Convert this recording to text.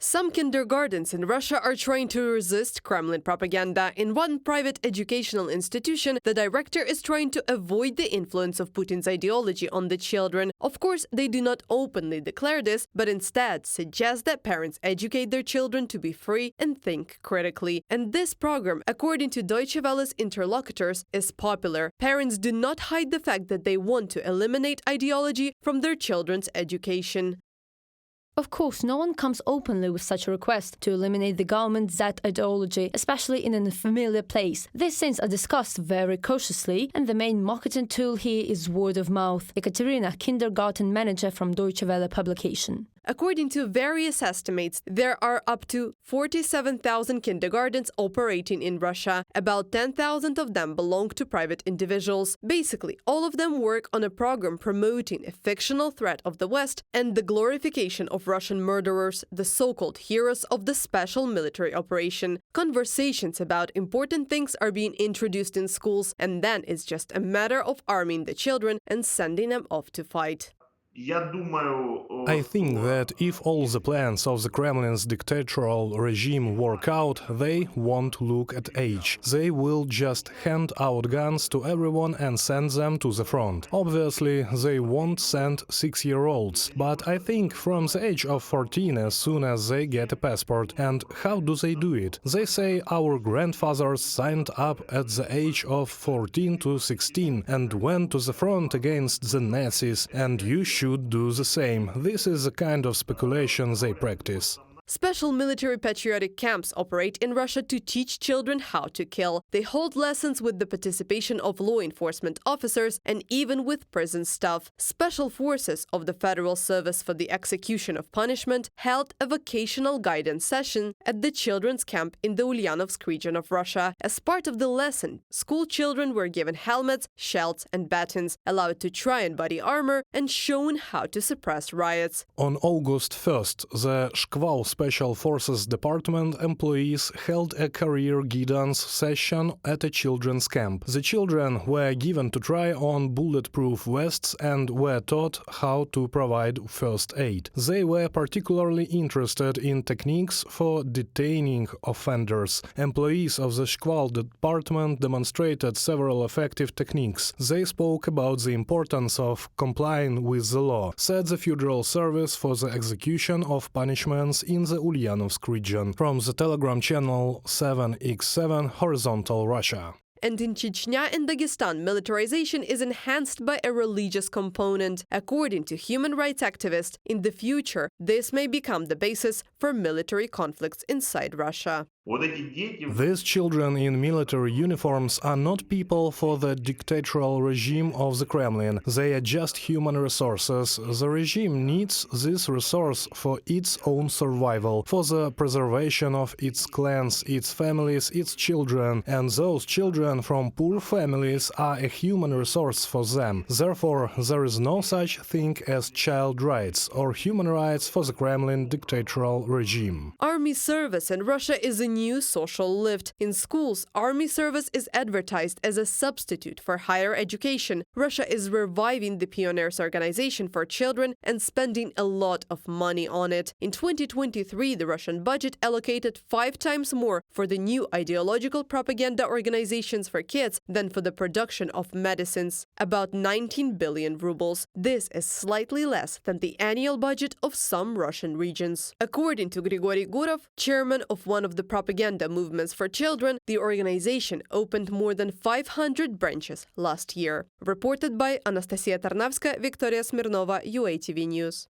Some kindergartens in Russia are trying to resist Kremlin propaganda. In one private educational institution, the director is trying to avoid the influence of Putin's ideology on the children. Of course, they do not openly declare this, but instead suggest that parents educate their children to be free and think critically. And this program, according to Deutsche Welle's interlocutors, is popular. Parents do not hide the fact that they want to eliminate ideology from their children's education. Of course, no one comes openly with such a request to eliminate the government's Z ideology, especially in an unfamiliar place. These things are discussed very cautiously, and the main marketing tool here is word of mouth. Ekaterina, kindergarten manager from Deutsche Welle publication. According to various estimates, there are up to 47,000 kindergartens operating in Russia. About 10,000 of them belong to private individuals. Basically, all of them work on a program promoting a fictional threat of the West and the glorification of Russian murderers, the so-called heroes of the special military operation. Conversations about important things are being introduced in schools, and then it's just a matter of arming the children and sending them off to fight. I think that if all the plans of the Kremlin's dictatorial regime work out, they won't look at age. They will just hand out guns to everyone and send them to the front. Obviously, they won't send 6-year-olds, but I think from the age of 14 as soon as they get a passport. And how do they do it? They say our grandfathers signed up at the age of 14 to 16 and went to the front against the Nazis, and you should do the same. This is the kind of speculation they practice. Special military-patriotic camps operate in Russia to teach children how to kill. They hold lessons with the participation of law enforcement officers and even with prison staff. Special forces of the Federal Service for the Execution of Punishment held a vocational guidance session at the children's camp in the Ulyanovsk region of Russia. As part of the lesson, school children were given helmets, shells and batons, allowed to try on body armor, and shown how to suppress riots. On August 1st, the Shkval Special Forces Department employees held a career guidance session at a children's camp. The children were given to try on bulletproof vests and were taught how to provide first aid. They were particularly interested in techniques for detaining offenders. Employees of the Shkval department demonstrated several effective techniques. They spoke about the importance of complying with the law, said the Federal Service for the Execution of Punishments in the Ulyanovsk region, from the Telegram channel 7x7 Horizontal Russia. And in Chechnya and Dagestan, militarization is enhanced by a religious component. According to human rights activists, in the future, this may become the basis for military conflicts inside Russia. These children in military uniforms are not people for the dictatorial regime of the Kremlin. They are just human resources. The regime needs this resource for its own survival, for the preservation of its clans, its families, its children. And those children from poor families are a human resource for them. Therefore, there is no such thing as child rights or human rights for the Kremlin dictatorial regime. Army service in Russia is a new social lift. In schools, army service is advertised as a substitute for higher education. Russia is reviving the Pioneers Organization for Children and spending a lot of money on it. In 2023, the Russian budget allocated 5 times more for the new ideological propaganda organizations for kids than for the production of medicines, about 19 billion rubles. This is slightly less than the annual budget of some Russian regions. According to Grigory Gurov, chairman of one of the propaganda movements for children, the organization opened more than 500 branches last year. Reported by Anastasia Tarnavska, Victoria Smirnova, UATV News.